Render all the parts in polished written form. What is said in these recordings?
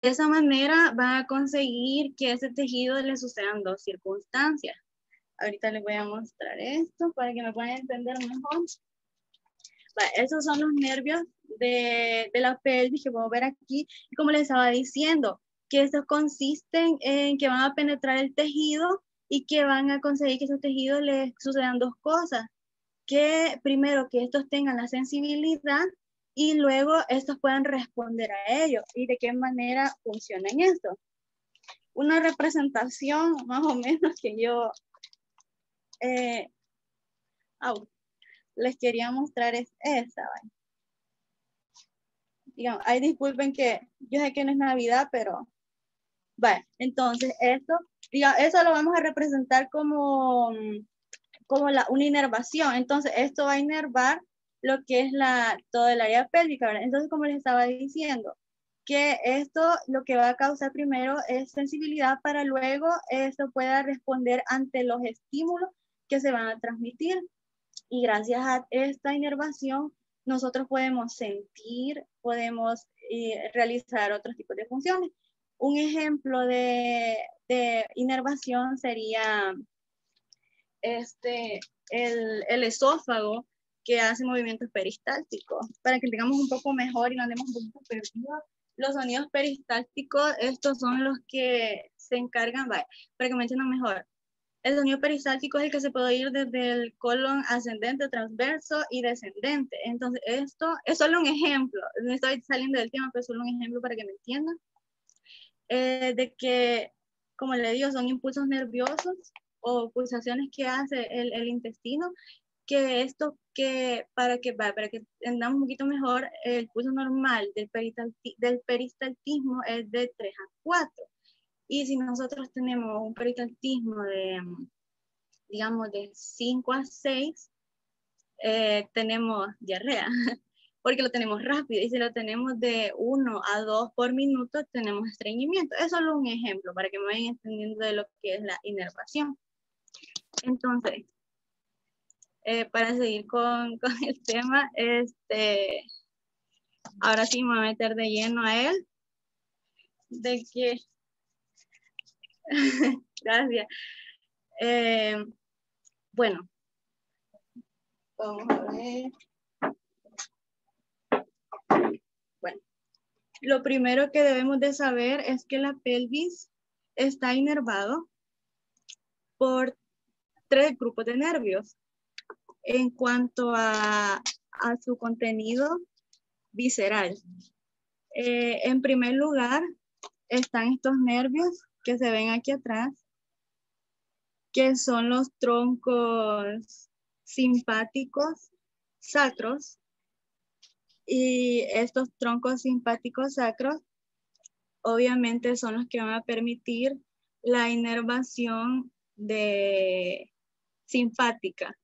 De esa manera van a conseguir que a ese tejido le sucedan dos circunstancias. Ahorita les voy a mostrar esto para que me puedan entender mejor. Esos son los nervios de la pelvis que podemos ver aquí. Y como les estaba diciendo, que estos consisten en que van a penetrar el tejido y que van a conseguir que esos tejidos les sucedan dos cosas. Que primero que estos tengan la sensibilidad y luego estos puedan responder a ello. ¿Y de qué manera funcionan esto? Una representación más o menos que yo les quería mostrar es esa. ¿vale? Digamos, ay, disculpen que yo sé que no es Navidad, pero vale, entonces esto, digamos, eso lo vamos a representar como una inervación. Entonces esto va a inervar lo que es todo el área pélvica, ¿verdad? Entonces, como les estaba diciendo, que esto lo que va a causar primero es sensibilidad para luego esto pueda responder ante los estímulos que se van a transmitir. Y gracias a esta inervación, nosotros podemos sentir, podemos realizar otros tipos de funciones. Un ejemplo de inervación sería el esófago, que hace movimientos peristálticos. Para que tengamos un poco mejor y no andemos un poquito perdidos, los sonidos peristálticos, estos son los que se encargan, para que me entiendan mejor. El sonido peristáltico es el que se puede oír desde el colon ascendente, transverso y descendente. Entonces, esto es solo un ejemplo. No estoy saliendo del tema, pero es solo un ejemplo para que me entiendan. De que, como le digo, son impulsos nerviosos o pulsaciones que hace el intestino, que esto para que entendamos un poquito mejor, el pulso normal del peristaltismo es de 3 a 4. Y si nosotros tenemos un peristaltismo de, digamos, de 5 a 6, tenemos diarrea, porque lo tenemos rápido. Y si lo tenemos de 1 a 2 por minuto, tenemos estreñimiento. Es solo un ejemplo para que me vayan entendiendo de lo que es la inervación. Entonces, para seguir con el tema, ahora sí me voy a meter de lleno a él, de que, gracias. Bueno, vamos a ver. Bueno, lo primero que debemos de saber es que la pelvis está inervado por 3 grupos de nervios. En cuanto a su contenido visceral. En primer lugar, están estos nervios que se ven aquí atrás, que son los troncos simpáticos sacros. Y estos troncos simpáticos sacros, obviamente, son los que van a permitir la inervación simpática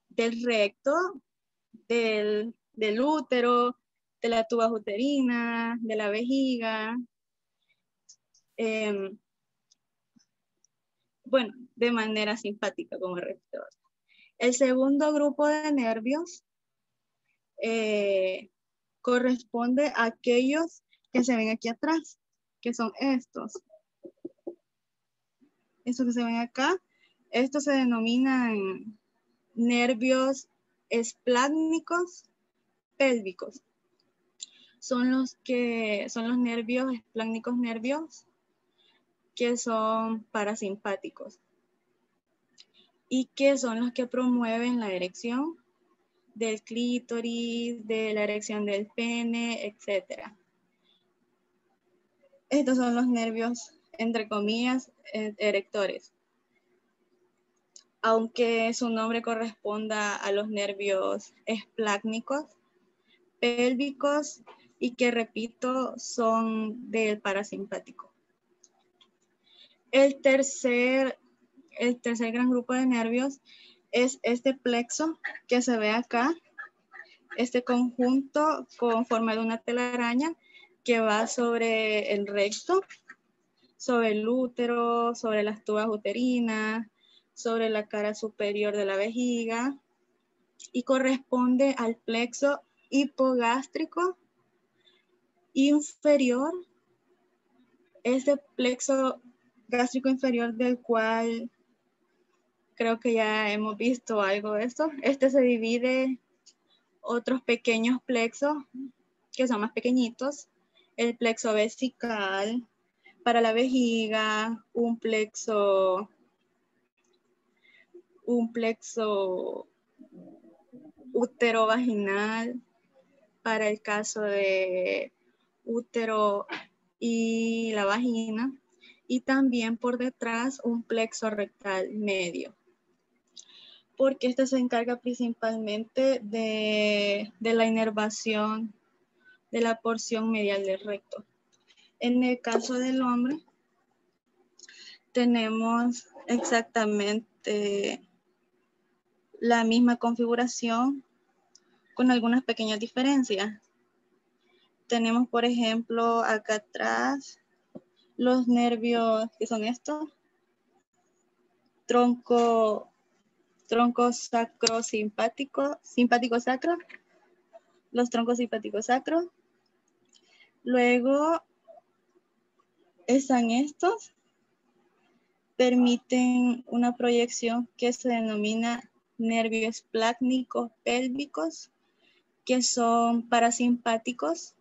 del recto, del útero, de la tuba uterina, de la vejiga. Bueno, de manera simpática, como repito. El segundo grupo de nervios corresponde a aquellos que se ven aquí atrás, que son estos. Estos que se ven acá, estos se denominan nervios espláncnicos pélvicos. Son los nervios espláncnicos nervios que son parasimpáticos y que son los que promueven la erección del clítoris, de la erección del pene, etc. Estos son los nervios, entre comillas, erectores. Aunque su nombre corresponda a los nervios espláncnicos, pélvicos, y que, repito, son del parasimpático. El tercer gran grupo de nervios es este plexo que se ve acá, este conjunto con forma de una telaraña que va sobre el recto, sobre el útero, sobre las tubas uterinas, sobre la cara superior de la vejiga y corresponde al plexo hipogástrico inferior Este plexo gástrico inferior, del cual creo que ya hemos visto algo de esto, este se divide otros pequeños plexos que son más pequeñitos. El plexo vesical para la vejiga, un plexo útero-vaginal para el caso de útero y la vagina, y también por detrás un plexo rectal medio, porque este se encarga principalmente de la inervación de la porción medial del recto. En el caso del hombre, tenemos exactamente la misma configuración con algunas pequeñas diferencias. Tenemos, por ejemplo, acá atrás los nervios, que son estos, tronco sacro-simpático, simpático-sacro, los troncos simpático-sacro. Luego están estos, permiten una proyección que se denomina nervios esplácnicos pélvicos, que son parasimpáticos,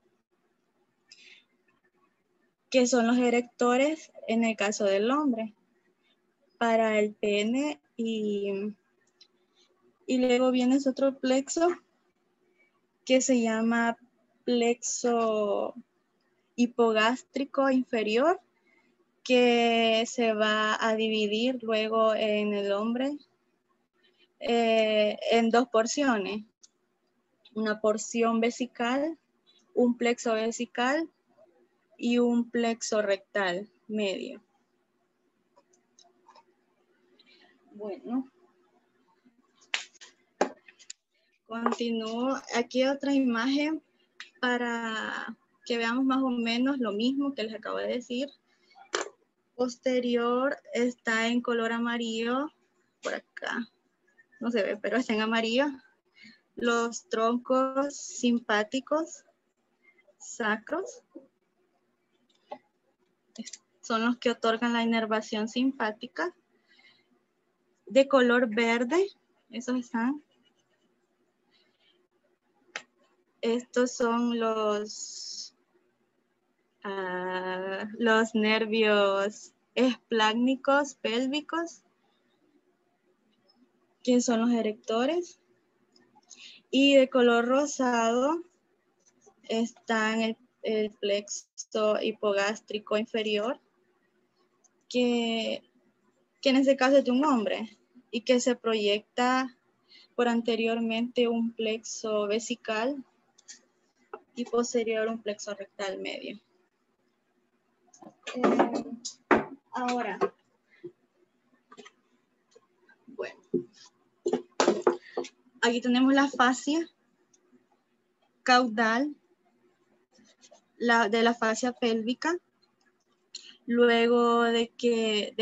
que son los erectores en el caso del hombre, para el pene, y luego viene otro plexo que se llama plexo hipogástrico inferior, que se va a dividir luego en el hombre en dos porciones, una porción vesical, un plexo vesical y un plexo rectal medio. Bueno, continúo. Aquí otra imagen para que veamos más o menos lo mismo que les acabo de decir. Posterior está en color amarillo, por acá, no se ve, pero está en amarillo. Los troncos simpáticos sacros son los que otorgan la inervación simpática. De color verde, esos están. Estos son los nervios esplácnicos pélvicos, que son los erectores. Y de color rosado están el plexo hipogástrico inferior, que en este caso es de un hombre y que se proyecta por anteriormente un plexo vesical y posterior un plexo rectal medio. Ahora, bueno, aquí tenemos la fascia caudal de la fascia pélvica. Luego de que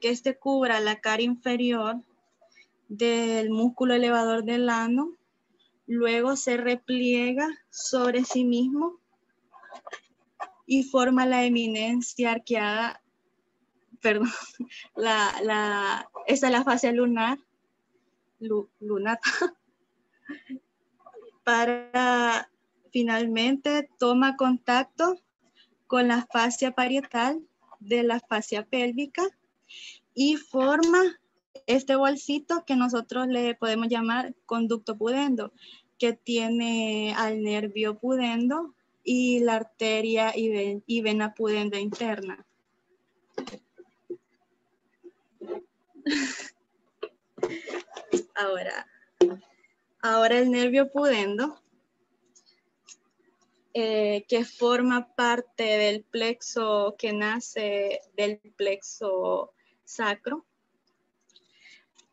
este cubra la cara inferior del músculo elevador del ano, luego se repliega sobre sí mismo y forma la eminencia arqueada, perdón, esa es la fascia lunar, lunata, para finalmente toma contacto con la fascia parietal de la fascia pélvica y forma este bolsito que nosotros le podemos llamar conducto pudendo, que tiene al nervio pudendo y la arteria y vena pudenda interna. Ahora el nervio pudendo, que forma parte del plexo que nace del plexo sacro,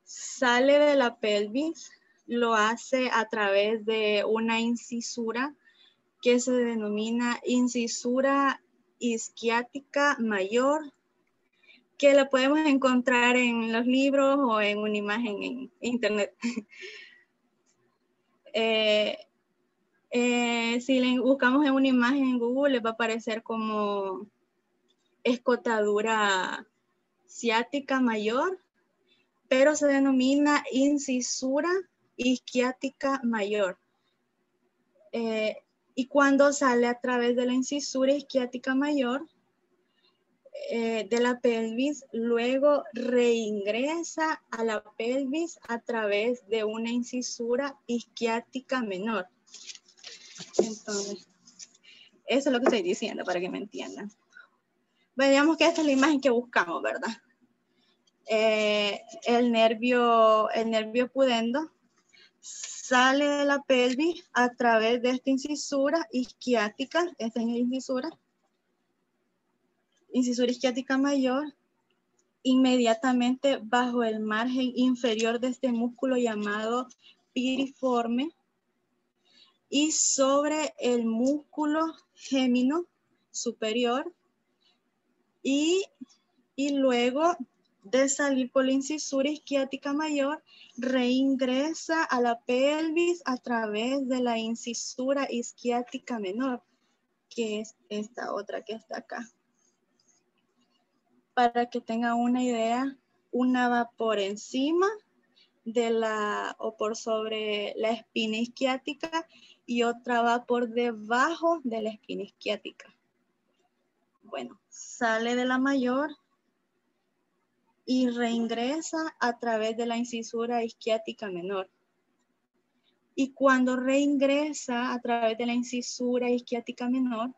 sale de la pelvis, lo hace a través de una incisura que se denomina incisura isquiática mayor, que la podemos encontrar en los libros o en una imagen en internet. Si le buscamos en una imagen en Google, les va a aparecer como escotadura ciática mayor, pero se denomina incisura isquiática mayor. Y cuando sale a través de la incisura isquiática mayor de la pelvis, luego reingresa a la pelvis a través de una incisura isquiática menor. Entonces, eso es lo que estoy diciendo para que me entiendan. Veamos que esta es la imagen que buscamos, ¿verdad? El nervio pudendo sale de la pelvis a través de esta incisura isquiática, esta es la incisura isquiática mayor, inmediatamente bajo el margen inferior de este músculo llamado piriforme y sobre el músculo gémino superior y luego de salir por la incisura isquiática mayor, reingresa a la pelvis a través de la incisura isquiática menor, que es esta otra que está acá. Para que tengan una idea, una va por encima de o por sobre la espina isquiática y otra va por debajo de la espina isquiática. Bueno, sale de la mayor y reingresa a través de la incisura isquiática menor. Y cuando reingresa a través de la incisura isquiática menor,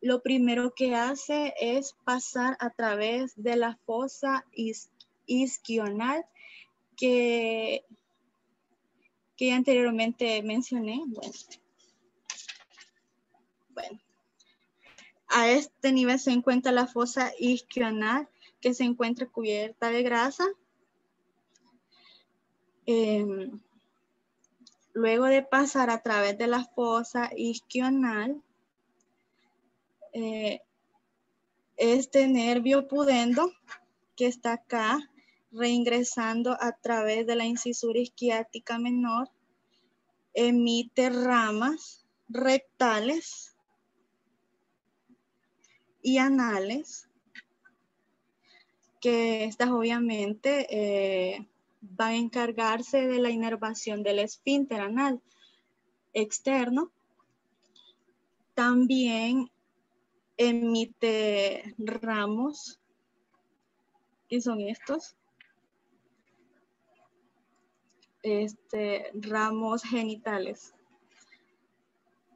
lo primero que hace es pasar a través de la fosa isquional que anteriormente mencioné. Bueno, a este nivel se encuentra la fosa isquional, que se encuentra cubierta de grasa. Luego de pasar a través de la fosa isquional, este nervio pudendo que está acá, reingresando a través de la incisura isquiática menor, emite ramas rectales y anales, que estas obviamente van a encargarse de la inervación del esfínter anal externo. También emite ramos, que son estos, ramos genitales.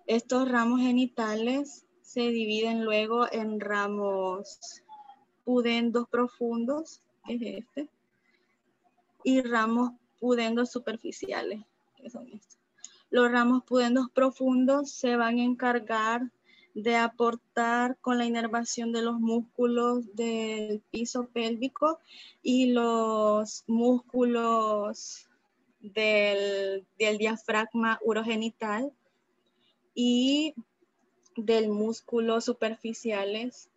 Estos ramos genitales se dividen luego en ramos pudendos profundos, que es este, y ramos pudendos superficiales, que son estos. Los ramos pudendos profundos se van a encargar de aportar con la inervación de los músculos del piso pélvico y los músculos del diafragma urogenital y del músculo superficiales,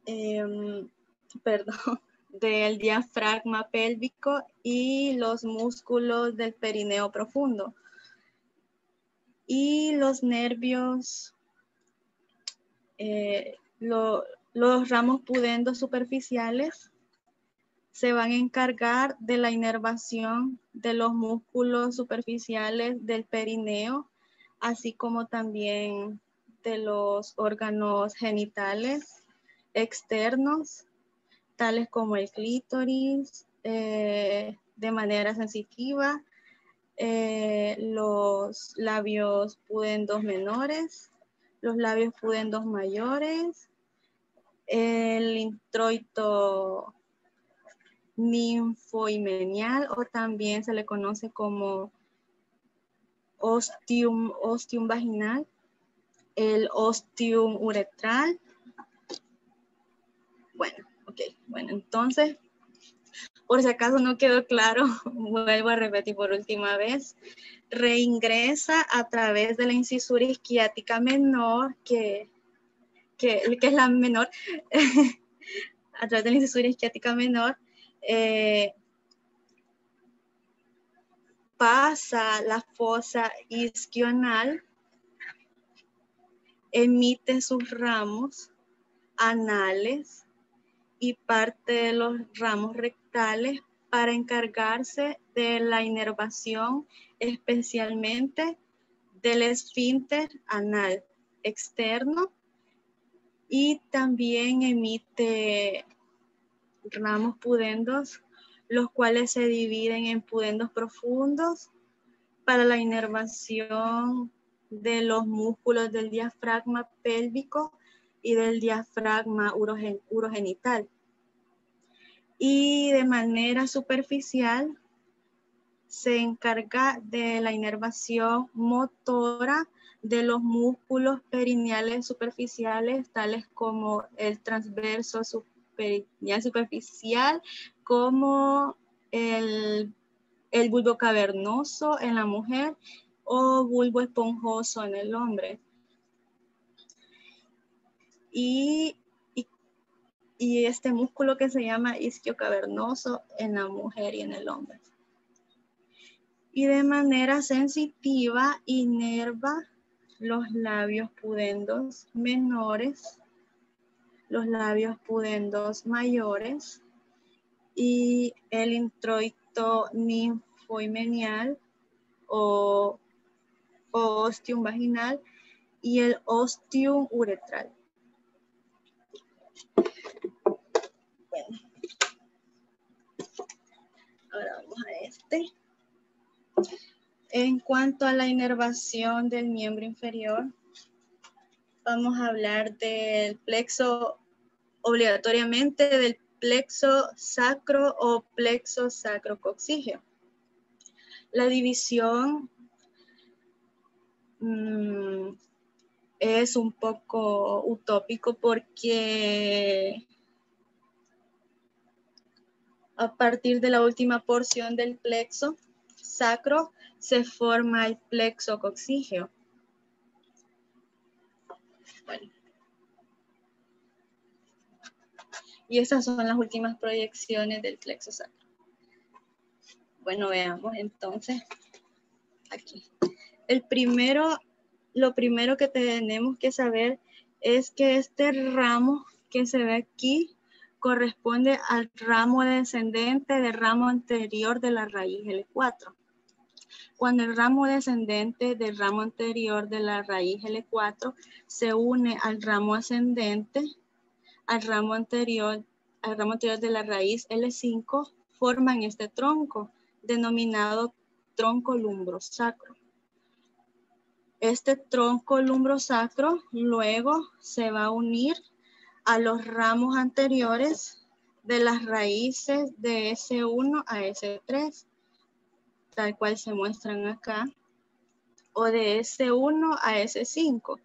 del diafragma pélvico y los músculos del perineo profundo. Y los nervios, los ramos pudendos superficiales se van a encargar de la inervación de los músculos superficiales del perineo, así como también de los órganos genitales externos, tales como el clítoris, de manera sensitiva, los labios pudendos menores, los labios pudendos mayores, el introito ninfohimenial, o también se le conoce como ostium vaginal, el ostium uretral. Bueno, entonces, por si acaso no quedó claro, vuelvo a repetir por última vez. Reingresa a través de la incisura isquiática menor, que es la menor, a través de la incisura isquiática menor, pasa la fosa isquional, emite sus ramos anales y parte de los ramos rectales para encargarse de la inervación, especialmente del esfínter anal externo, y también emite ramos pudendos, los cuales se dividen en pudendos profundos para la inervación de los músculos del diafragma pélvico y del diafragma urogenital. Y de manera superficial se encarga de la inervación motora de los músculos perineales superficiales, tales como el transverso perineal superficial, como el bulbo cavernoso en la mujer o bulbo esponjoso en el hombre. Y este músculo que se llama isquio cavernoso en la mujer y en el hombre. Y de manera sensitiva inerva los labios pudendos menores, los labios pudendos mayores y el introito ninfohimenial o ostium vaginal y el ostium uretral. Bueno, ahora vamos a este. En cuanto a la inervación del miembro inferior, vamos a hablar del plexo, obligatoriamente del plexo sacro o plexo sacrococcígeo. La división es un poco utópico porque a partir de la última porción del plexo sacro se forma el plexo coccígeo. Bueno. Y estas son las últimas proyecciones del plexo sacro. Bueno, veamos entonces aquí. Lo primero que tenemos que saber es que este ramo que se ve aquí corresponde al ramo descendente del ramo anterior de la raíz L4. Cuando el ramo descendente del ramo anterior de la raíz L4 se une al ramo ascendente, al ramo anterior de la raíz L5, forman este tronco, denominado tronco lumbrosacro. Este tronco lumbrosacro luego se va a unir a los ramos anteriores de las raíces de S1 a S3, tal cual se muestran acá, o de S1 a S5,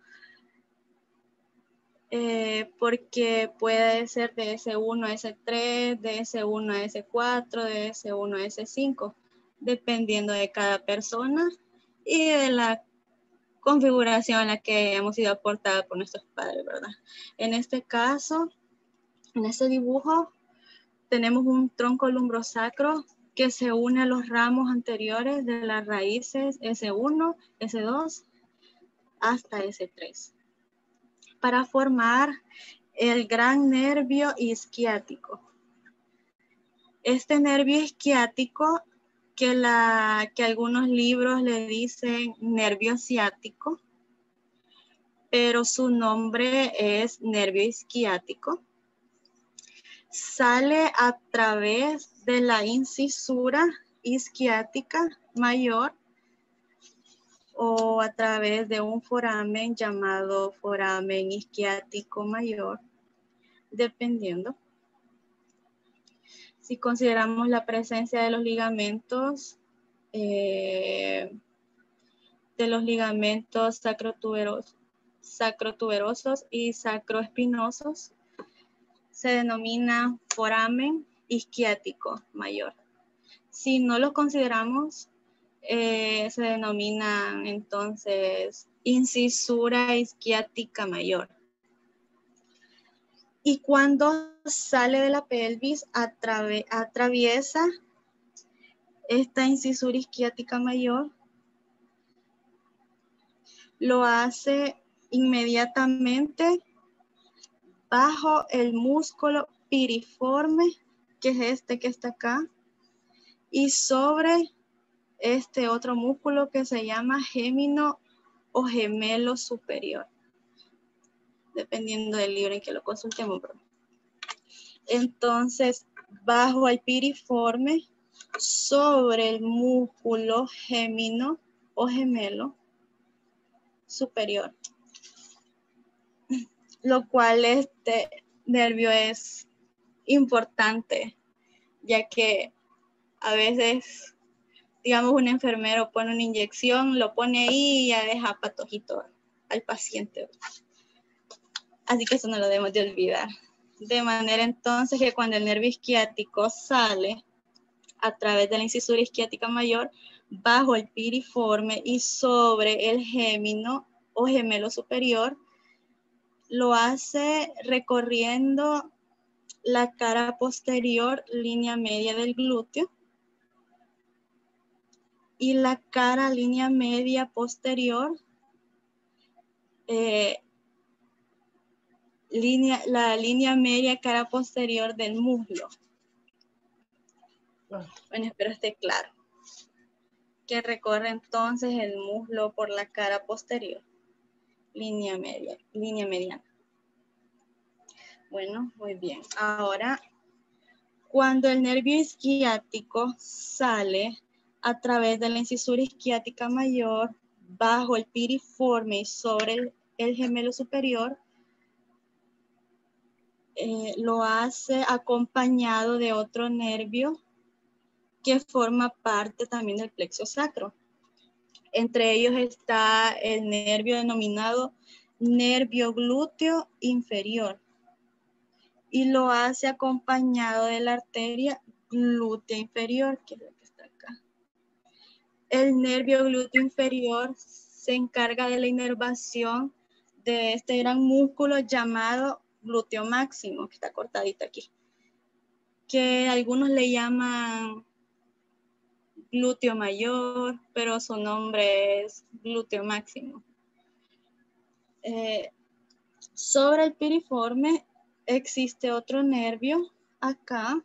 porque puede ser de S1 a S3, de S1 a S4, de S1 a S5, dependiendo de cada persona y de la configuración en la que hemos sido aportados por nuestros padres, ¿verdad? En este caso, en este dibujo, tenemos un tronco lumbrosacro que se une a los ramos anteriores de las raíces S1, S2 hasta S3 para formar el gran nervio isquiático. Este nervio isquiático, que algunos libros le dicen nervio ciático, pero su nombre es nervio isquiático, sale a través de la incisura isquiática mayor o a través de un foramen llamado foramen isquiático mayor, dependiendo. Si consideramos la presencia de los ligamentos sacrotuberosos y sacroespinosos, se denomina foramen isquiático mayor. Si no los consideramos, se denomina entonces incisura isquiática mayor. Y cuando sale de la pelvis, atraviesa esta incisura isquiática mayor, lo hace inmediatamente bajo el músculo piriforme, que es este que está acá, y sobre este otro músculo que se llama gémino o gemelo superior, dependiendo del libro en que lo consultemos. Entonces, bajo el piriforme, sobre el músculo gémino o gemelo superior, lo cual este nervio es importante, ya que a veces, digamos, un enfermero pone una inyección, lo pone ahí y ya deja patojito al paciente. Así que eso no lo debemos de olvidar. De manera entonces que cuando el nervio isquiático sale a través de la incisura isquiática mayor, bajo el piriforme y sobre el gémino o gemelo superior, lo hace recorriendo la cara posterior, línea media del glúteo, y la cara, línea media posterior, la línea media cara posterior del muslo. Bueno, espero esté claro. Que recorre entonces el muslo por la cara posterior. Línea media, línea mediana. Bueno, muy bien. Ahora, cuando el nervio isquiático sale a través de la incisura isquiática mayor, bajo el piriforme y sobre el gemelo superior, lo hace acompañado de otro nervio que forma parte también del plexo sacro. Entre ellos está el nervio denominado nervio glúteo inferior y lo hace acompañado de la arteria glútea inferior, que es la que está acá. El nervio glúteo inferior se encarga de la inervación de este gran músculo llamado glúteo máximo, que está cortadito aquí, que algunos le llaman glúteo mayor, pero su nombre es glúteo máximo. Sobre el piriforme existe otro nervio acá.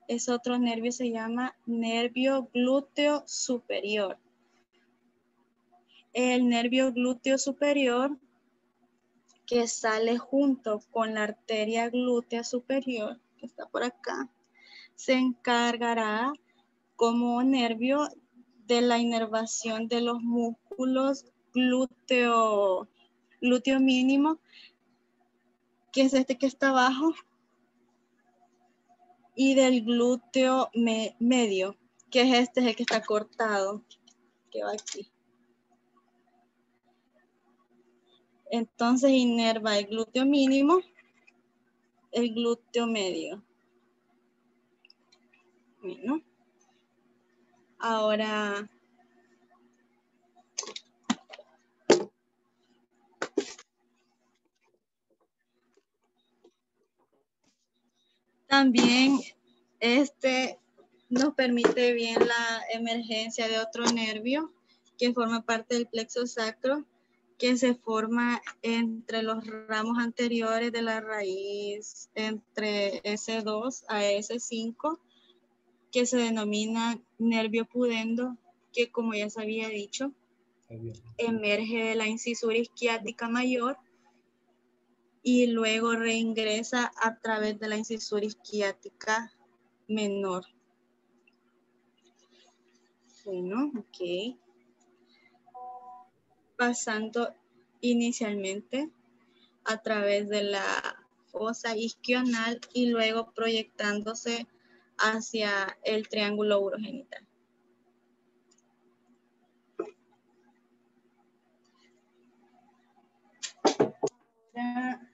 Ese otro nervio se llama nervio glúteo superior. El nervio glúteo superior, que sale junto con la arteria glútea superior, que está por acá, se encargará como nervio de la inervación de los músculos glúteo mínimo, que es este que está abajo, y del glúteo medio, que es este, es el que está cortado, que va aquí. Entonces inerva el glúteo mínimo, el glúteo medio. Bueno, ahora también este nos permite bien la emergencia de otro nervio que forma parte del plexo sacro, que se forma entre los ramos anteriores de la raíz, entre S2 a S5, que se denomina nervio pudendo, que como ya se había dicho, emerge de la incisura isquiática mayor y luego reingresa a través de la incisura isquiática menor. Bueno, ok. Pasando inicialmente a través de la fosa isquional y luego proyectándose hacia el triángulo urogenital. Ahora,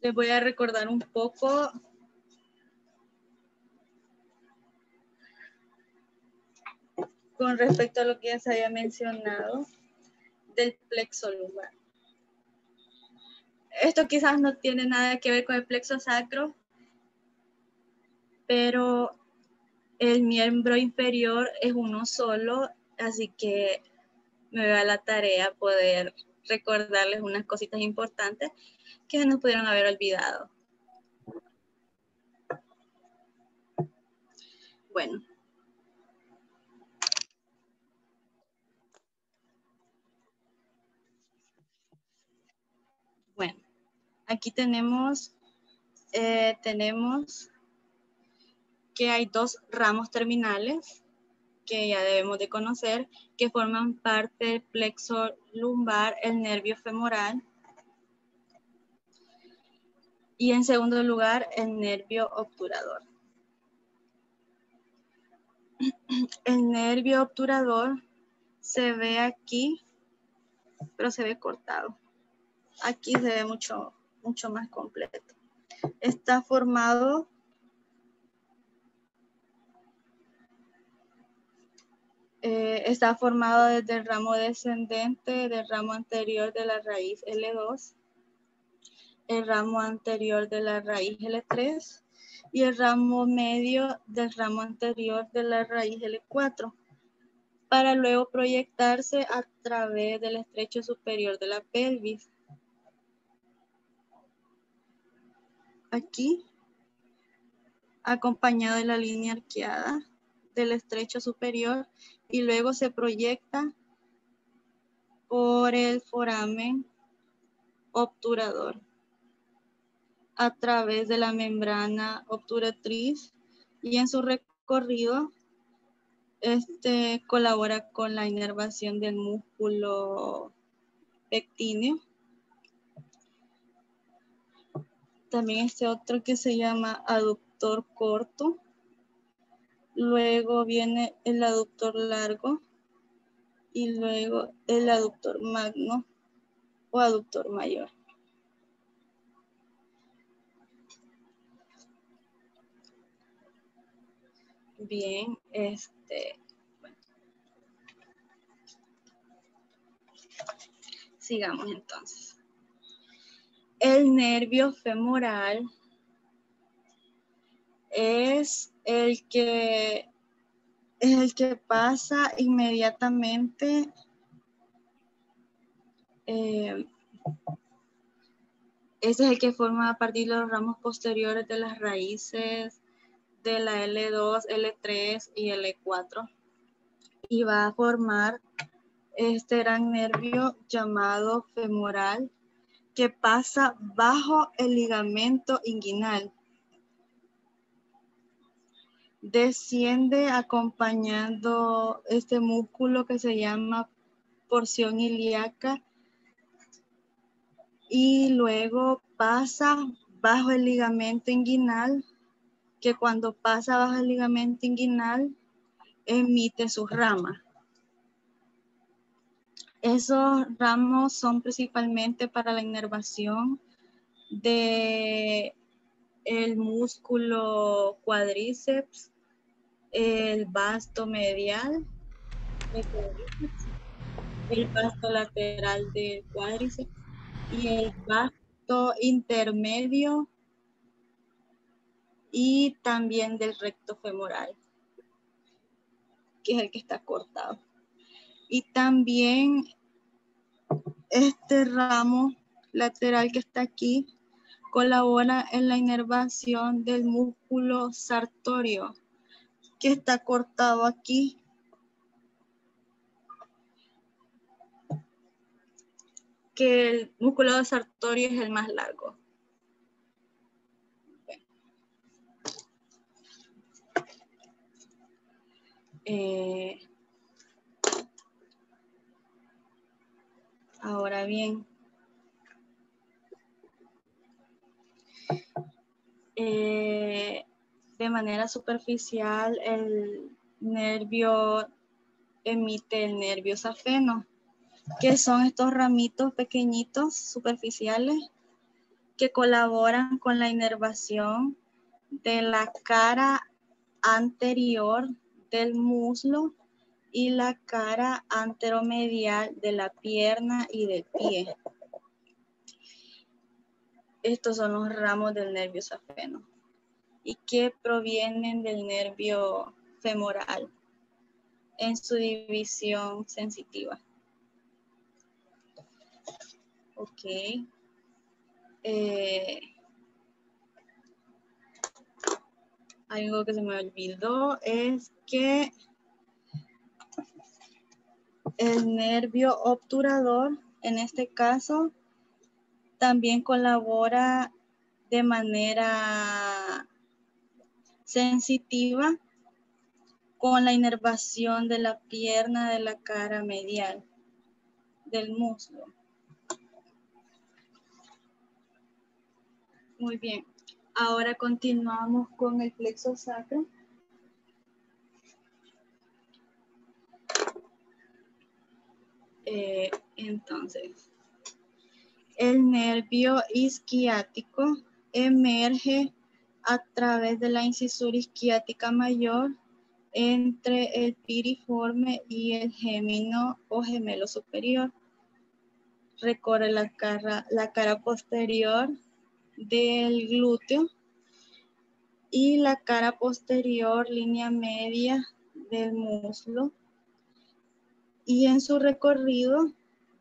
les voy a recordar un poco con respecto a lo que ya se había mencionado del plexo lumbar. Esto quizás no tiene nada que ver con el plexo sacro, pero el miembro inferior es uno solo Así que me da la tarea poder recordarles unas cositas importantes que nos pudieron haber olvidado. Bueno. Bueno, aquí tenemos que hay dos ramos terminales que ya debemos de conocer, que forman parte del plexo lumbar, el nervio femoral, y en segundo lugar, el nervio obturador. El nervio obturador se ve aquí, pero se ve cortado. Aquí se ve mucho más completo. Está formado desde el ramo descendente del ramo anterior de la raíz L2, el ramo anterior de la raíz L3 y el ramo medio del ramo anterior de la raíz L4, para luego proyectarse a través del estrecho superior de la pelvis. Aquí, acompañado de la línea arqueada del estrecho superior, y luego se proyecta por el foramen obturador a través de la membrana obturatriz, y en su recorrido colabora con la inervación del músculo pectíneo. También otro que se llama aductor corto. Luego viene el aductor largo y luego el aductor magno o aductor mayor. Bien, bueno. Sigamos entonces. El nervio femoral es el que pasa inmediatamente ese es el que forma a partir de los ramos posteriores de las raíces de la L2, L3 y L4, y va a formar este gran nervio llamado femoral, que pasa bajo el ligamento inguinal. Desciende acompañando este músculo que se llama porción ilíaca, y luego pasa bajo el ligamento inguinal, que cuando pasa bajo el ligamento inguinal emite sus ramas. Esos ramos son principalmente para la inervación de el músculo cuádriceps, el vasto medial del cuádriceps, el vasto lateral del cuádriceps y el vasto intermedio, y también del recto femoral, que es el que está cortado. Y también este ramo lateral que está aquí colabora en la inervación del músculo sartorio, que está cortado aquí. Que el músculo sartorio es el más largo. Ahora bien, de manera superficial, el nervio emite el nervio safeno, que son estos ramitos pequeñitos superficiales que colaboran con la inervación de la cara anterior del muslo y la cara anteromedial de la pierna y del pie. Estos son los ramos del nervio safeno y que provienen del nervio femoral. en su división sensitiva. Ok. Algo que se me olvidó es que el nervio obturador, en este caso, también colabora de manera sensitiva con la inervación de la pierna de la cara medial del muslo. Muy bien. Ahora continuamos con el plexo sacro. Entonces, el nervio isquiático emerge a través de la incisura isquiática mayor entre el piriforme y el gémino o gemelo superior. Recorre la cara posterior del glúteo y la cara posterior, línea media del muslo. Y en su recorrido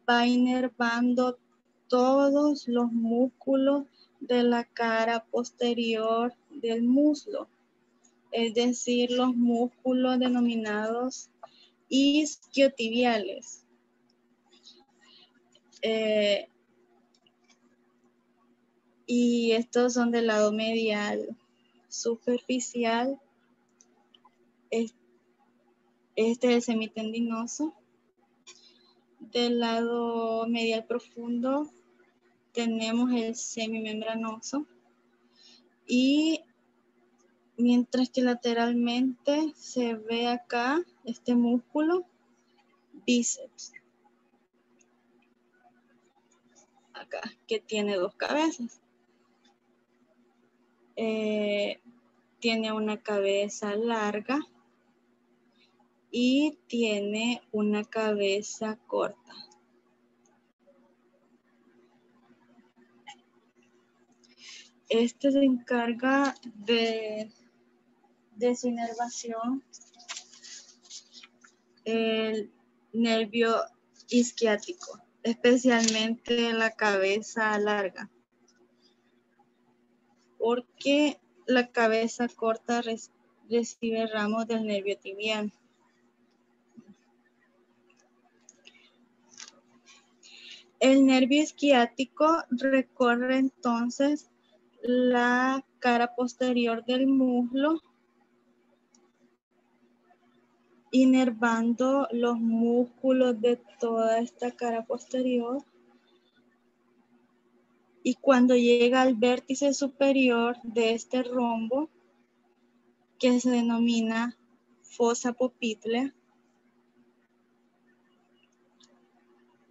va inervando todos los músculos de la cara posterior del muslo, es decir, los músculos denominados isquiotibiales. Y estos son del lado medial superficial. Este es el semitendinoso. Del lado medial profundo tenemos el semimembranoso. Y mientras que lateralmente se ve acá este músculo bíceps. Acá, que tiene dos cabezas. Tiene una cabeza larga y tiene una cabeza corta. Este se encarga de su inervación el nervio isquiático, especialmente la cabeza larga, porque la cabeza corta recibe ramos del nervio tibial. El nervio isquiático recorre entonces la cara posterior del muslo, inervando los músculos de toda esta cara posterior. Y cuando llega al vértice superior de este rombo, que se denomina fosa poplítea,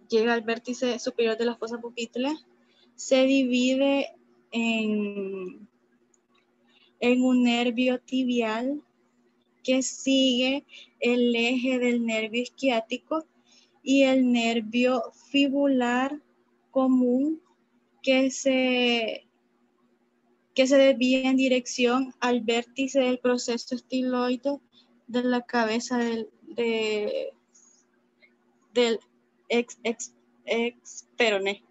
llega al vértice superior de la fosa poplítea, se divide en un nervio tibial que sigue el eje del nervio isquiático y el nervio fibular común que se desvía en dirección al vértice del proceso estiloide de la cabeza del ex peroné.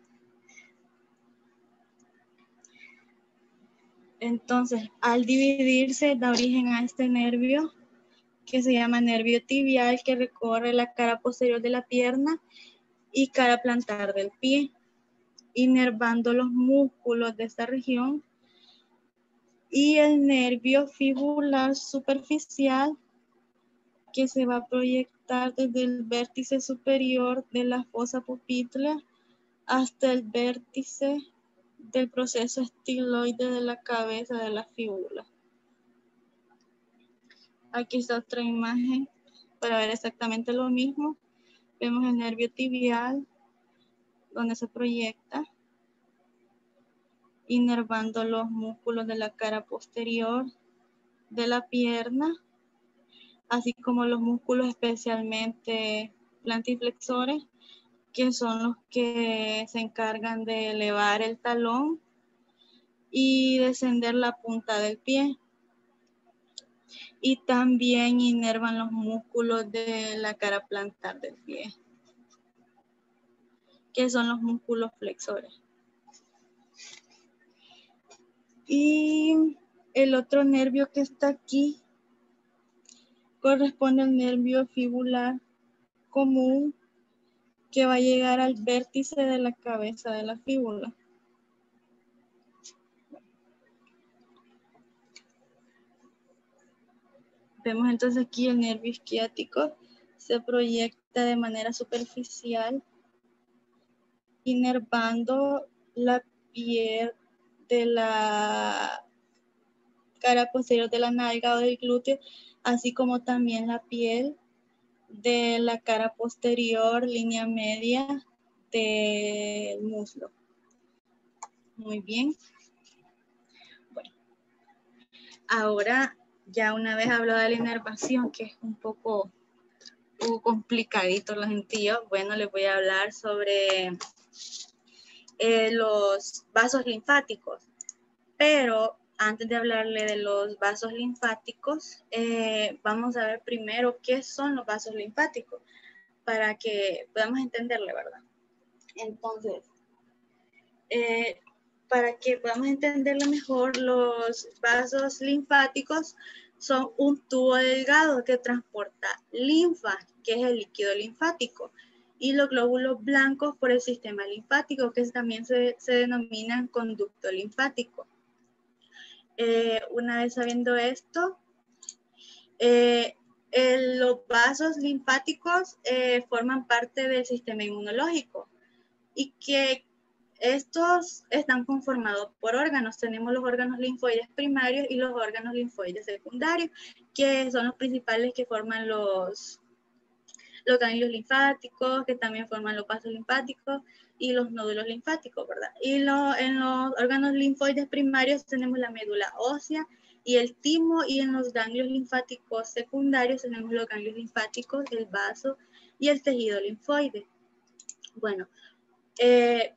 Entonces, al dividirse, da origen a este nervio que se llama nervio tibial, que recorre la cara posterior de la pierna y cara plantar del pie, inervando los músculos de esta región, y el nervio fibular superficial, que se va a proyectar desde el vértice superior de la fosa poplítea hasta el vértice del proceso estiloide de la cabeza de la fíbula. Aquí está otra imagen para ver exactamente lo mismo. Vemos el nervio tibial, donde se proyecta, inervando los músculos de la cara posterior de la pierna, así como los músculos especialmente plantiflexores, que son los que se encargan de elevar el talón y descender la punta del pie. Y también inervan los músculos de la cara plantar del pie, que son los músculos flexores. Y el otro nervio que está aquí corresponde al nervio fibular común, que va a llegar al vértice de la cabeza de la fíbula. Vemos entonces aquí el nervio isquiático se proyecta de manera superficial, inervando la piel de la cara posterior de la nalga o del glúteo, así como también la piel de la cara posterior, línea media del muslo. Muy bien. Bueno, ahora ya una vez hablado de la inervación, que es un poco complicadito lo gentío, bueno, les voy a hablar sobre los vasos linfáticos. Pero antes de hablarle de los vasos linfáticos, vamos a ver primero qué son los vasos linfáticos para que podamos entenderle, ¿verdad? Entonces, para que podamos entenderle mejor, los vasos linfáticos son un tubo delgado que transporta linfa, que es el líquido linfático, y los glóbulos blancos por el sistema linfático, que también se denominan conducto linfático. Una vez sabiendo esto, los vasos linfáticos forman parte del sistema inmunológico y que estos están conformados por órganos. Tenemos los órganos linfoides primarios y los órganos linfoides secundarios, que son los principales que forman los ganglios linfáticos, que también forman los vasos linfáticos y los nódulos linfáticos, ¿verdad? Y en los órganos linfoides primarios tenemos la médula ósea y el timo, y en los ganglios linfáticos secundarios tenemos los ganglios linfáticos, el vaso y el tejido linfoide. Bueno,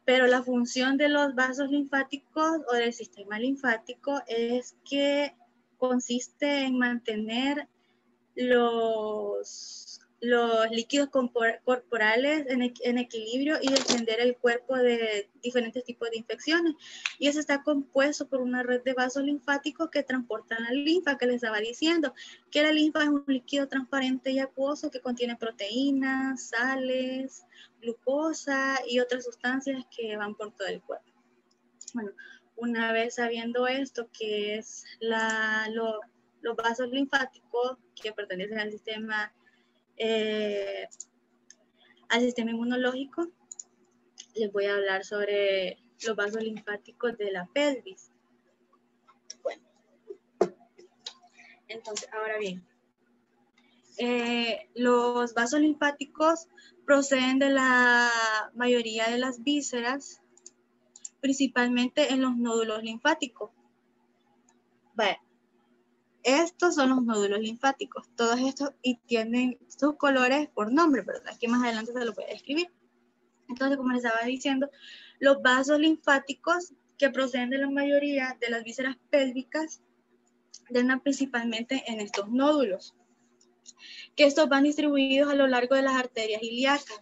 pero la función de los vasos linfáticos o del sistema linfático es que consiste en mantener los líquidos corporales en equilibrio y defender el cuerpo de diferentes tipos de infecciones. Y eso está compuesto por una red de vasos linfáticos que transportan la linfa, que les estaba diciendo, que la linfa es un líquido transparente y acuoso que contiene proteínas, sales, glucosa y otras sustancias que van por todo el cuerpo. Bueno, una vez sabiendo esto, que es los vasos linfáticos que pertenecen al sistema inmunológico, les voy a hablar sobre los vasos linfáticos de la pelvis. Bueno, entonces, ahora bien, los vasos linfáticos proceden de la mayoría de las vísceras, principalmente en los nódulos linfáticos. Bueno, estos son los nódulos linfáticos, todos estos, y tienen sus colores por nombre, ¿verdad? Que más adelante se lo voy a describir. Entonces, como les estaba diciendo, los vasos linfáticos que proceden de la mayoría de las vísceras pélvicas drenan principalmente en estos nódulos, que estos van distribuidos a lo largo de las arterias ilíacas.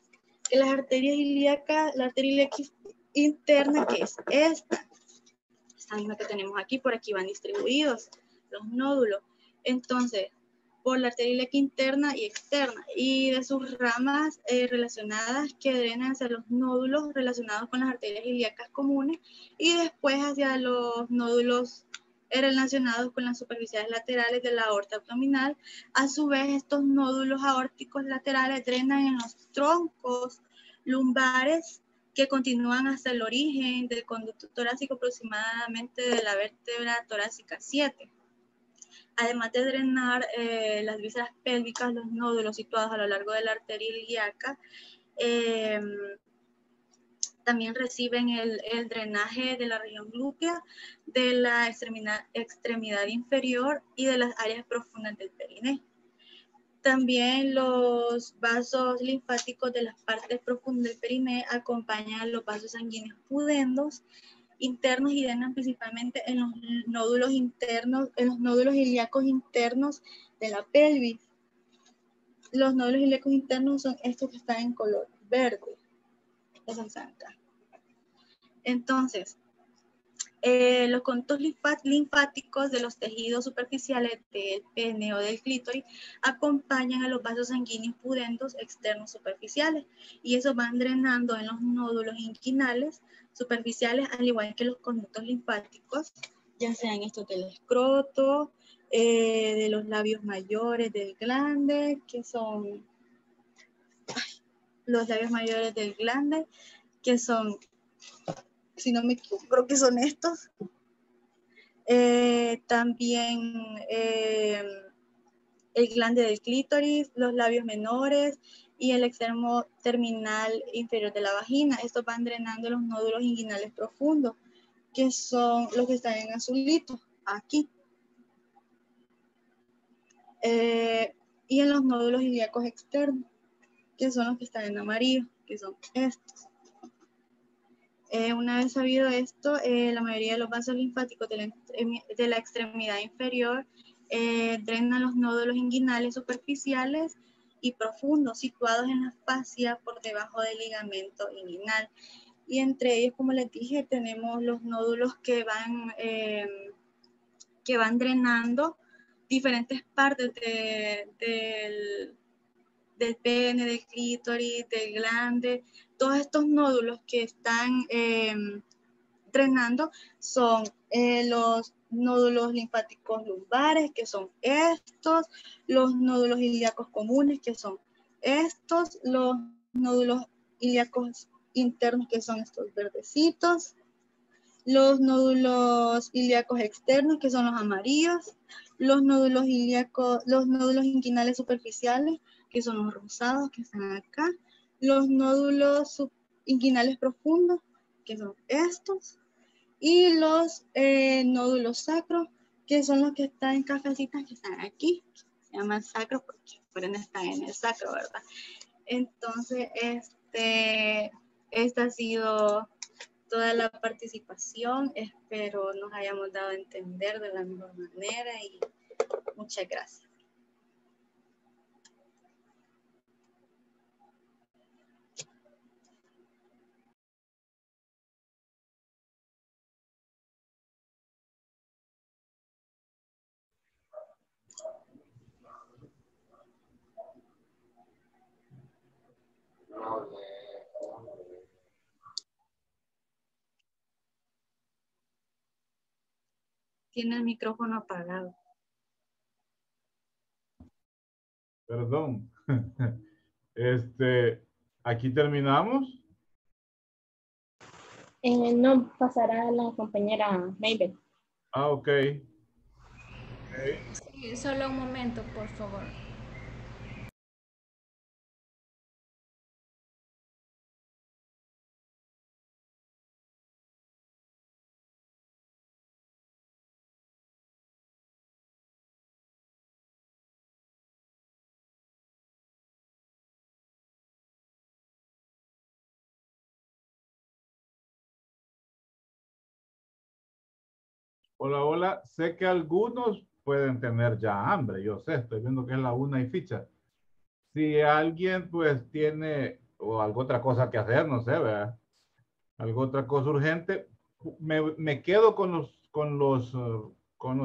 Que las arterias ilíacas, la arteria ilíaca interna, que es esta misma que tenemos aquí, por aquí van distribuidos los nódulos. Entonces, por la arteria ilíaca interna y externa, y de sus ramas relacionadas que drenan hacia los nódulos relacionados con las arterias ilíacas comunes, y después hacia los nódulos relacionados con las superficiales laterales de la aorta abdominal. A su vez, estos nódulos aórticos laterales drenan en los troncos lumbares, que continúan hasta el origen del conducto torácico, aproximadamente de la vértebra torácica 7. Además de drenar las vísceras pélvicas, los nódulos situados a lo largo de la arteria ilíaca también reciben el drenaje de la región glútea, de la extremidad inferior y de las áreas profundas del periné. También los vasos linfáticos de las partes profundas del periné acompañan a los vasos sanguíneos pudendos internos y drenan principalmente en los nódulos internos, en los nódulos ilíacos internos de la pelvis. Los nódulos ilíacos internos son estos que están en color verde. Esos están acá. Entonces, los conductos linfáticos de los tejidos superficiales del pene o del clítoris acompañan a los vasos sanguíneos pudendos externos superficiales y esos van drenando en los nódulos inguinales superficiales, al igual que los conductos linfáticos, ya sean estos del escroto, de los labios mayores del glande, que son los labios mayores del glande, que son, si no me equivoco, creo que son estos. También el glande del clítoris, los labios menores y el extremo terminal inferior de la vagina. Estos van drenando los nódulos inguinales profundos, que son los que están en azulito, aquí. Y en los nódulos ilíacos externos, que son los que están en amarillo, que son estos. Una vez sabido esto, la mayoría de los vasos linfáticos de la extremidad inferior drenan los nódulos inguinales superficiales y profundos, situados en la fascia por debajo del ligamento inguinal. Y entre ellos, como les dije, tenemos los nódulos que van drenando diferentes partes del pene, del clítoris, del glande. Todos estos nódulos que están drenando son los nódulos linfáticos lumbares, que son estos, los nódulos ilíacos comunes, que son estos, los nódulos ilíacos internos, que son estos verdecitos, los nódulos ilíacos externos, que son los amarillos, los nódulos ilíacos, los nódulos inguinales superficiales, que son los rosados, que están acá, los nódulos inguinales profundos, que son estos, y los nódulos sacros, que son los que están en cafecitas, que están aquí. Se llaman sacros porque por ende están en el sacro, ¿verdad? Entonces, esta ha sido toda la participación. Espero nos hayamos dado a entender de la mejor manera y muchas gracias. Tiene el micrófono apagado. Perdón. Aquí terminamos. No, pasará a la compañera Mabel. Ah, ok. Sí, solo un momento, por favor. Hola, hola. Sé que algunos pueden tener ya hambre. Yo sé, estoy viendo que es la 1 y ficha. Si alguien pues tiene o alguna otra cosa que hacer, no sé, ¿verdad? Alguna otra cosa urgente, me quedo con los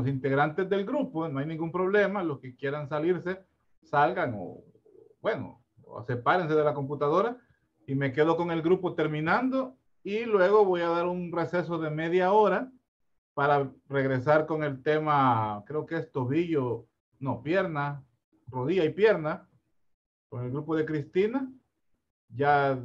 integrantes del grupo, no hay ningún problema. Los que quieran salirse, salgan o, bueno, o sepárense de la computadora y me quedo con el grupo terminando y luego voy a dar un receso de media hora para regresar con el tema, creo que es tobillo, no, pierna, rodilla y pierna, con el grupo de Cristina, ya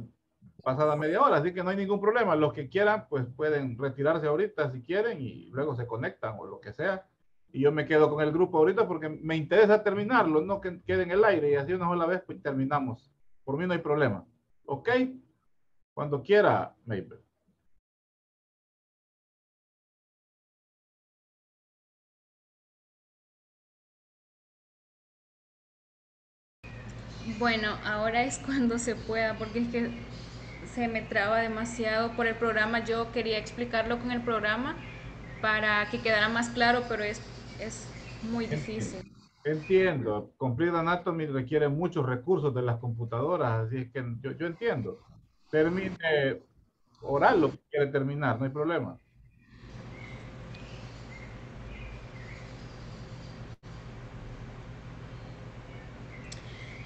pasada media hora, así que no hay ningún problema. Los que quieran, pues pueden retirarse ahorita si quieren y luego se conectan o lo que sea. Y yo me quedo con el grupo ahorita porque me interesa terminarlo, no que quede en el aire y así una sola vez pues terminamos. Por mí no hay problema. ¿Ok? Cuando quiera, Maple. Bueno, ahora es cuando se pueda, porque es que se me traba demasiado por el programa. Yo quería explicarlo con el programa para que quedara más claro, pero es muy Entiendo. difícil. Entiendo. Complete Anatomy requiere muchos recursos de las computadoras, así es que yo entiendo. Termine oral lo que quiere terminar, no hay problema.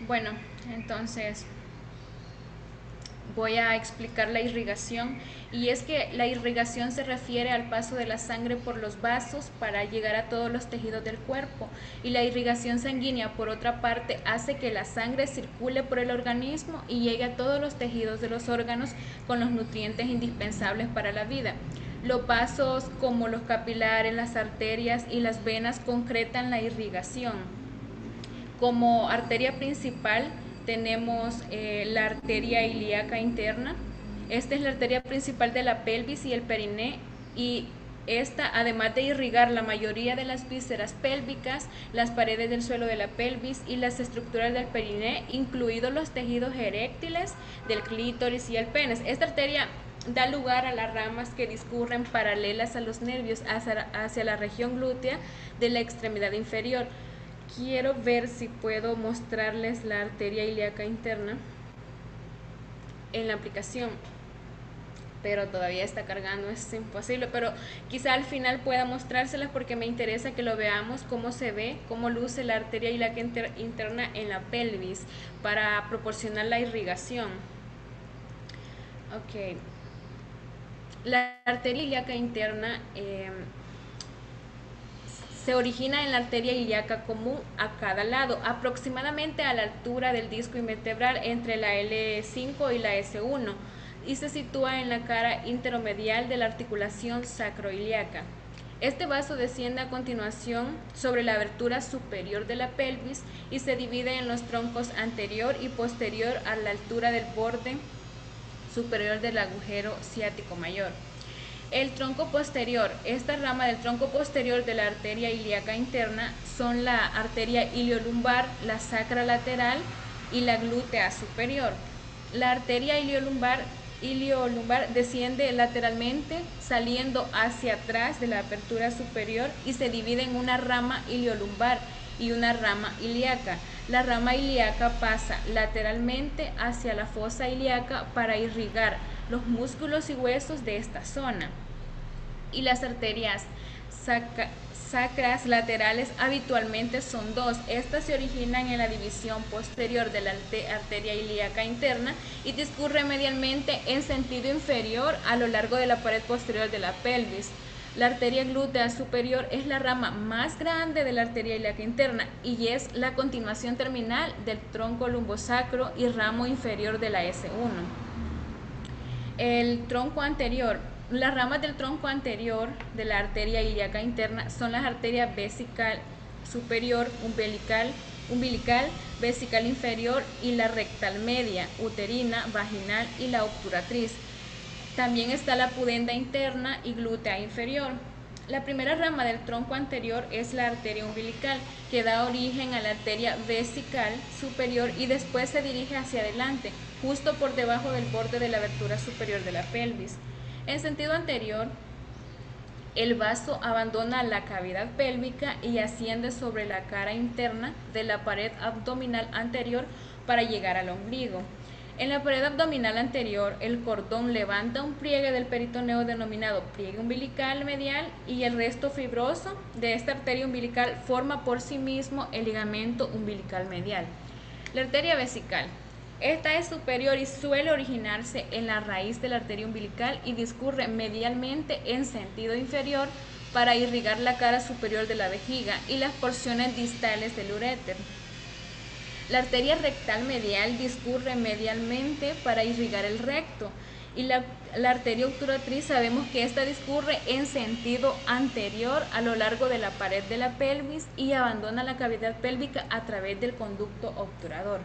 Bueno, entonces voy a explicar la irrigación, y es que la irrigación se refiere al paso de la sangre por los vasos para llegar a todos los tejidos del cuerpo, y la irrigación sanguínea, por otra parte, hace que la sangre circule por el organismo y llegue a todos los tejidos de los órganos con los nutrientes indispensables para la vida. Los vasos como los capilares, las arterias y las venas concretan la irrigación. Como arteria principal tenemos la arteria ilíaca interna. Esta es la arteria principal de la pelvis y el periné, y esta, además de irrigar la mayoría de las vísceras pélvicas, las paredes del suelo de la pelvis y las estructuras del periné, incluidos los tejidos eréctiles del clítoris y el pene. Esta arteria da lugar a las ramas que discurren paralelas a los nervios hacia la región glútea de la extremidad inferior. Quiero ver si puedo mostrarles la arteria ilíaca interna en la aplicación, pero todavía está cargando, es imposible, pero quizá al final pueda mostrárselas porque me interesa que lo veamos, cómo se ve, cómo luce la arteria ilíaca interna en la pelvis para proporcionar la irrigación. Ok, la arteria ilíaca interna se origina en la arteria ilíaca común a cada lado, aproximadamente a la altura del disco vertebral entre la L5 y la S1, y se sitúa en la cara intermedial de la articulación sacroiliaca. Este vaso desciende a continuación sobre la abertura superior de la pelvis y se divide en los troncos anterior y posterior a la altura del borde superior del agujero ciático mayor. El tronco posterior, esta rama del tronco posterior de la arteria ilíaca interna son la arteria iliolumbar, la sacra lateral y la glútea superior. La arteria iliolumbar desciende lateralmente saliendo hacia atrás de la apertura superior y se divide en una rama iliolumbar y una rama ilíaca. La rama ilíaca pasa lateralmente hacia la fosa ilíaca para irrigar los músculos y huesos de esta zona. Y las arterias sacras laterales habitualmente son dos. Estas se originan en la división posterior de la arteria ilíaca interna y discurre medialmente en sentido inferior a lo largo de la pared posterior de la pelvis. La arteria glútea superior es la rama más grande de la arteria ilíaca interna y es la continuación terminal del tronco lumbosacro y ramo inferior de la S1. El tronco anterior, las ramas del tronco anterior de la arteria ilíaca interna son las arterias vesical superior, umbilical, vesical inferior y la rectal media, uterina, vaginal y la obturatriz. También está la pudenda interna y glútea inferior. La primera rama del tronco anterior es la arteria umbilical, que da origen a la arteria vesical superior y después se dirige hacia adelante, justo por debajo del borde de la abertura superior de la pelvis. En sentido anterior, el vaso abandona la cavidad pélvica y asciende sobre la cara interna de la pared abdominal anterior para llegar al ombligo. En la pared abdominal anterior, el cordón levanta un pliegue del peritoneo denominado pliegue umbilical medial y el resto fibroso de esta arteria umbilical forma por sí mismo el ligamento umbilical medial. La arteria vesical. Esta es superior y suele originarse en la raíz de la arteria umbilical y discurre medialmente en sentido inferior para irrigar la cara superior de la vejiga y las porciones distales del uréter. La arteria rectal medial discurre medialmente para irrigar el recto y la arteria obturatriz sabemos que esta discurre en sentido anterior a lo largo de la pared de la pelvis y abandona la cavidad pélvica a través del conducto obturador.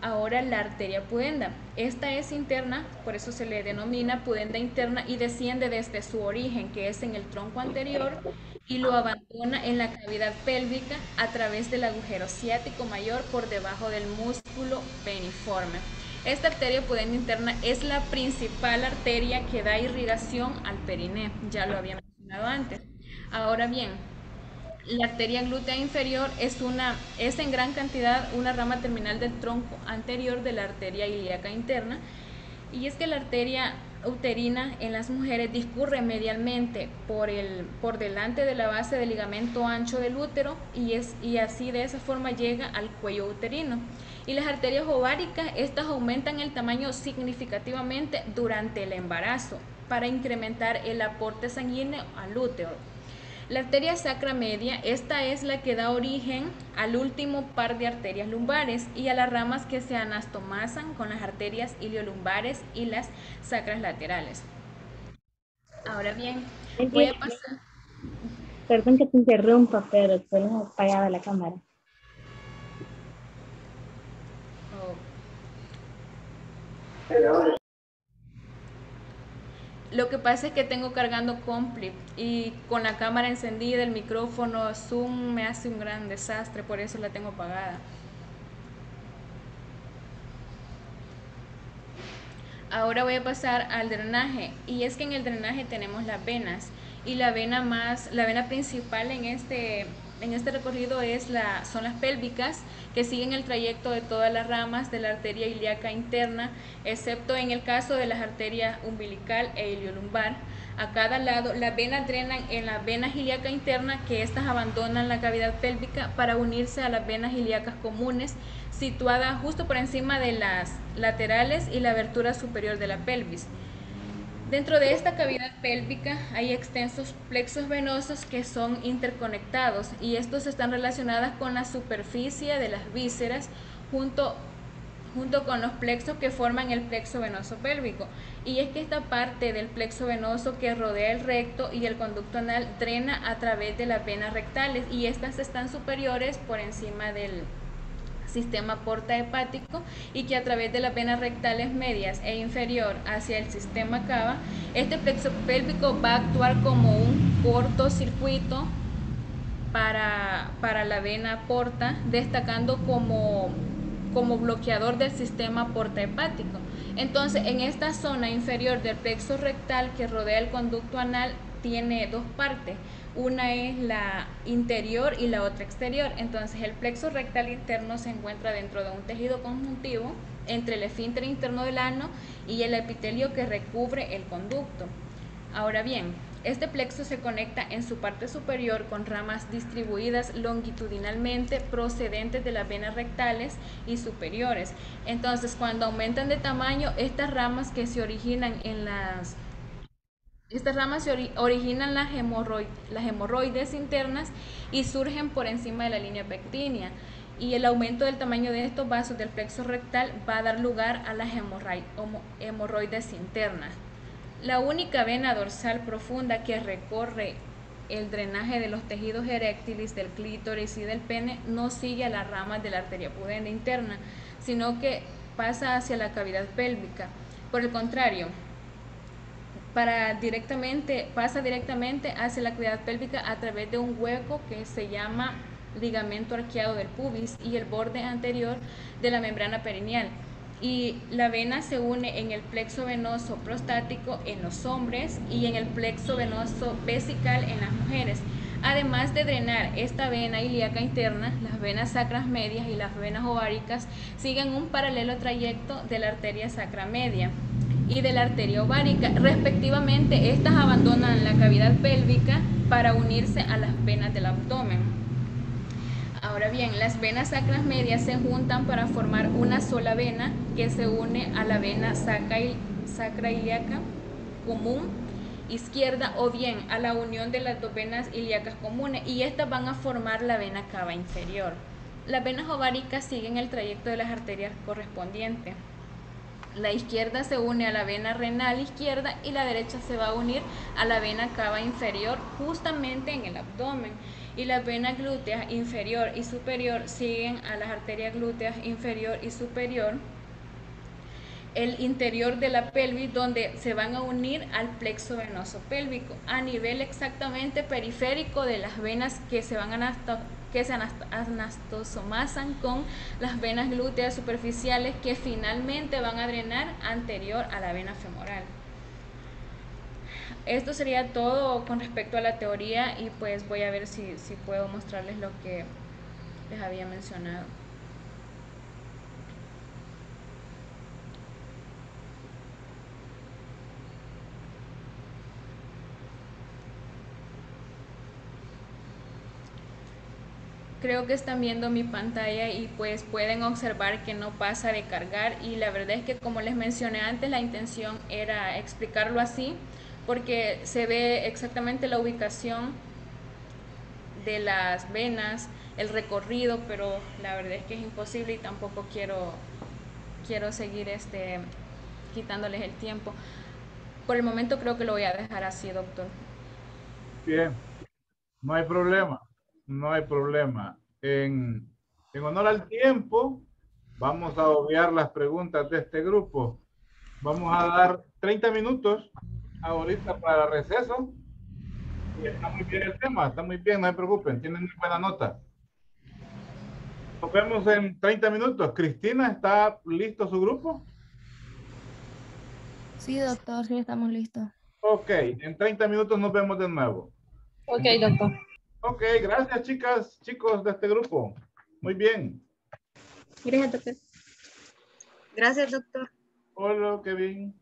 Ahora la arteria pudenda. Esta es interna, por eso se le denomina pudenda interna y desciende desde su origen, que es en el tronco anterior, y lo abandona en la cavidad pélvica a través del agujero ciático mayor por debajo del músculo peniforme. Esta arteria pudenda interna es la principal arteria que da irrigación al periné, ya lo había mencionado antes. Ahora bien, la arteria glútea inferior es en gran cantidad una rama terminal del tronco anterior de la arteria ilíaca interna, y es que la arteria uterina en las mujeres discurre medialmente por delante de la base del ligamento ancho del útero y así de esa forma llega al cuello uterino. Y las arterias ováricas, estas aumentan el tamaño significativamente durante el embarazo para incrementar el aporte sanguíneo al útero. La arteria sacra media, esta es la que da origen al último par de arterias lumbares y a las ramas que se anastomazan con las arterias iliolumbares y las sacras laterales. Ahora bien, voy a pasar... Perdón que te interrumpa, pero tenemos apagada la cámara. Lo que pasa es que tengo cargando Complip y con la cámara encendida, el micrófono, Zoom me hace un gran desastre, por eso la tengo apagada. Ahora voy a pasar al drenaje, y es que en el drenaje tenemos las venas, y la vena principal en este recorrido son las pélvicas, que siguen el trayecto de todas las ramas de la arteria ilíaca interna, excepto en el caso de las arterias umbilical e iliolumbar. A cada lado, las venas drenan en las venas ilíaca interna, que estas abandonan la cavidad pélvica para unirse a las venas ilíacas comunes, situadas justo por encima de las laterales y la abertura superior de la pelvis. Dentro de esta cavidad pélvica hay extensos plexos venosos que son interconectados, y estos están relacionados con la superficie de las vísceras junto con los plexos que forman el plexo venoso pélvico. Y es que esta parte del plexo venoso que rodea el recto y el conducto anal drena a través de las venas rectales, y estas están superiores por encima del sistema porta hepático, y que a través de las venas rectales medias e inferior hacia el sistema cava, este plexo pélvico va a actuar como un cortocircuito para la vena porta, destacando como bloqueador del sistema porta hepático. Entonces, en esta zona inferior del plexo rectal que rodea el conducto anal tiene dos partes, una es la interior y la otra exterior. Entonces, el plexo rectal interno se encuentra dentro de un tejido conjuntivo entre el esfínter interno del ano y el epitelio que recubre el conducto. Ahora bien, este plexo se conecta en su parte superior con ramas distribuidas longitudinalmente procedentes de las venas rectales y superiores. Entonces, cuando aumentan de tamaño, estas ramas originan las hemorroides internas y surgen por encima de la línea pectínea. Y el aumento del tamaño de estos vasos del plexo rectal va a dar lugar a las hemorroides internas. La única vena dorsal profunda que recorre el drenaje de los tejidos eréctiles del clítoris y del pene no sigue a las ramas de la arteria pudenda interna, sino que pasa hacia la cavidad pélvica. Por el contrario, pasa directamente hacia la cavidad pélvica a través de un hueco que se llama ligamento arqueado del pubis y el borde anterior de la membrana perineal. Y la vena se une en el plexo venoso prostático en los hombres y en el plexo venoso vesical en las mujeres. Además de drenar esta vena ilíaca interna, las venas sacras medias y las venas ováricas siguen un paralelo trayecto de la arteria sacra media y de la arteria ovárica. Respectivamente, estas abandonan la cavidad pélvica para unirse a las venas del abdomen. Ahora bien, las venas sacras medias se juntan para formar una sola vena que se une a la vena sacra ilíaca común izquierda, o bien a la unión de las dos venas ilíacas comunes, y estas van a formar la vena cava inferior. Las venas ováricas siguen el trayecto de las arterias correspondientes. La izquierda se une a la vena renal izquierda y la derecha se va a unir a la vena cava inferior justamente en el abdomen. Y las venas glúteas inferior y superior siguen a las arterias glúteas inferior y superior, el interior de la pelvis, donde se van a unir al plexo venoso pélvico a nivel exactamente periférico de las venas que que se anastomosan con las venas glúteas superficiales que finalmente van a drenar anterior a la vena femoral. Esto sería todo con respecto a la teoría y pues voy a ver si puedo mostrarles lo que les había mencionado. Creo que están viendo mi pantalla y pues pueden observar que no pasa de cargar, y la verdad es que, como les mencioné antes, la intención era explicarlo así porque se ve exactamente la ubicación de las venas, el recorrido, pero la verdad es que es imposible y tampoco quiero seguir quitándoles el tiempo. Por el momento creo que lo voy a dejar así, doctor. Bien, no hay problema, no hay problema. En honor al tiempo, vamos a obviar las preguntas de este grupo. Vamos a dar 30 minutos ahorita para receso. Y está muy bien el tema, está muy bien, no se preocupen, tienen muy buena nota. Nos vemos en 30 minutos. Cristina, ¿está listo su grupo? Sí, doctor, sí, estamos listos. Ok, en 30 minutos nos vemos de nuevo. Ok, doctor. Ok, gracias chicas, chicos de este grupo. Muy bien. Gracias, doctor. Gracias, doctor. Hola, Kevin.